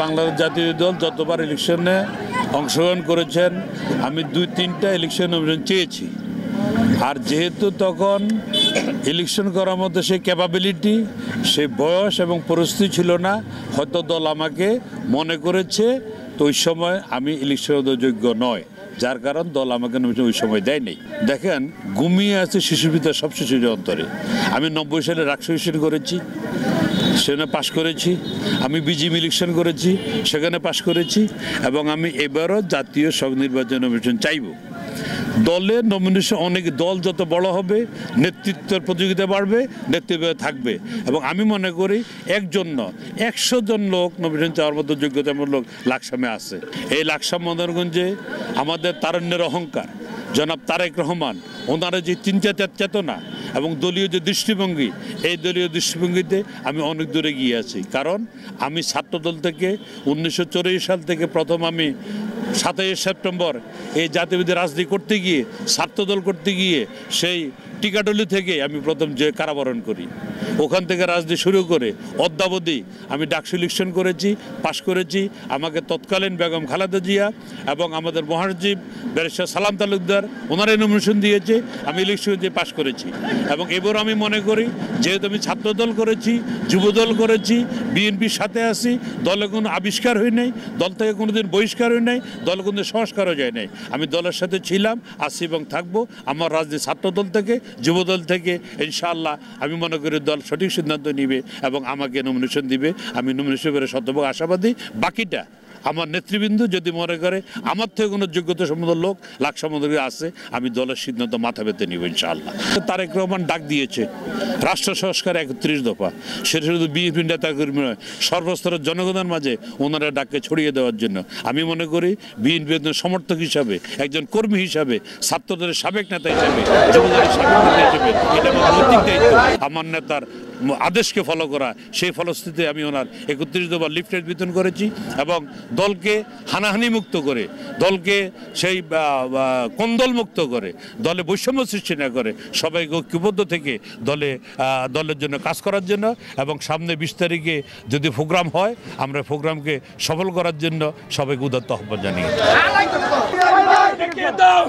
বাংলাদেশ জাতীয় দল যতবার ইলেকশনে অংশগ্রহণ করেছেন, আমি 2-3টা ইলেকশন নমিনেশন চেয়েছি। আর যেহেতু তখন ইলেকশন করার মধ্যে সেই ক্যাপাবিলিটি, সেই বয়স এবং পরিস্থিতি ছিল না, হয়তো দল আমাকে মনে করেছে তো ওই সময় আমি ইলেকশনের যোগ্য নয়, যার কারণ দল আমাকে ওই সময় দেয়নি। দেখেন, ঘুমিয়ে আছে শিশুর ভিতরে সব শিশুর অন্তরে। আমি 90 সালে রাষ্ট্র ইলেকশন করেছি, সেখানে পাশ করেছি। আমি বিজিএম ইলেকশন করেছি, সেখানে পাশ করেছি। এবং আমি এবারও জাতীয় সংসদ নির্বাচন নমিনেশন চাইব। দলের নমিনেশন অনেক, দল যত বড় হবে নেতৃত্বের প্রতিযোগিতা বাড়বে, নেতৃত্ব থাকবে। এবং আমি মনে করি একজন 100 জন লোক নমিনেশন চাওয়ার মতো যোগ্যতামূলক লোক লাকসামে আছে। এই লাকসাম মদনগঞ্জে আমাদের তারুণ্যের অহংকার জনাব তারেক রহমান, ওনারা যে চিন্তা চেতনা এবং দলীয় যে দৃষ্টিভঙ্গি, এই দলীয় দৃষ্টিভঙ্গিতে আমি অনেক দূরে গিয়ে আছি। কারণ আমি ছাত্রদল থেকে 1984 সাল থেকে প্রথম আমি 27 সেপ্টেম্বর এই জাতীয়বাদী রাজনীতি করতে গিয়ে, ছাত্রদল করতে গিয়ে সেই টিকাটলি থেকে আমি প্রথম যে কারাবরণ করি, ওখান থেকে রাজনীতি শুরু করে অদ্যাবধি আমি ডাকসু ইলেকশন করেছি, পাশ করেছি। আমাকে তৎকালীন বেগম খালেদা জিয়া এবং আমাদের মহাসচিব ব্যারিস্টার সালাম তালুকদার ওনারাই নমিনেশন দিয়েছে, আমি ইলেকশন দিয়ে পাশ করেছি। এবং এবার আমি মনে করি, যেহেতু আমি ছাত্রদল করেছি, যুবদল করেছি, বিএনপির সাথে আছি, দলে কোনো আবিষ্কার হয় নাই, দল থেকে কোনোদিন বহিষ্কার হয় নাই, দলে কোনো সংস্কারও যায় নাই। আমি দলের সাথে ছিলাম, আছি এবং থাকবো। আমার রাজনীতি ছাত্রদল থেকে, যুবদল থেকে ইনশাআল্লাহ আমি মনে করি দল সঠিক সিদ্ধান্ত নিবে এবং আমাকে নমিনেশন দিবে। আমি নমিনেশন করে শতভাগ আশাবাদী। বাকিটা আমার নেতৃবৃন্দ যদি মনে করে আমার থেকে কোনো যোগ্যতা সম্পন্ন লোক লাকসাম আছে, আমি দলের সিদ্ধান্ত মাথা পেতে নিব ইনশাআল্লাহ। তারেক রহমান ডাক দিয়েছে রাষ্ট্র সংস্কার 31 দফা, সেটা শুধু বিএনপি নেতাকর্মী নয়, সর্বস্তরের জনগণের মাঝে ওনারা ডাককে ছড়িয়ে দেওয়ার জন্য। আমি মনে করি বিএনপি একজন সমর্থক হিসাবে, একজন কর্মী হিসাবে, ছাত্রদলের সাবেক নেতা হিসাবে, যুবদলের সাবেক নেতা হিসেবে এটা আমার নৈতিক দায়িত্ব আমার নেতার আদেশকে ফলো করা। সেই ফলশ্রুতিতে আমি ওনার 31 দফা লিফলেট বিতরণ করেছি এবং দলকে হানাহানি মুক্ত করে, দলকে সেই কোন্দল মুক্ত করে, দলে বৈষম্য সৃষ্টি না করে সবাইকে ঐক্যবদ্ধ থেকে দলের জন্য কাজ করার জন্য। এবং সামনে 20 তারিখে যদি প্রোগ্রাম হয়, আমরা প্রোগ্রামকে সফল করার জন্য সবাইকে উদাত্ত আহ্বান জানিয়েছি। দাও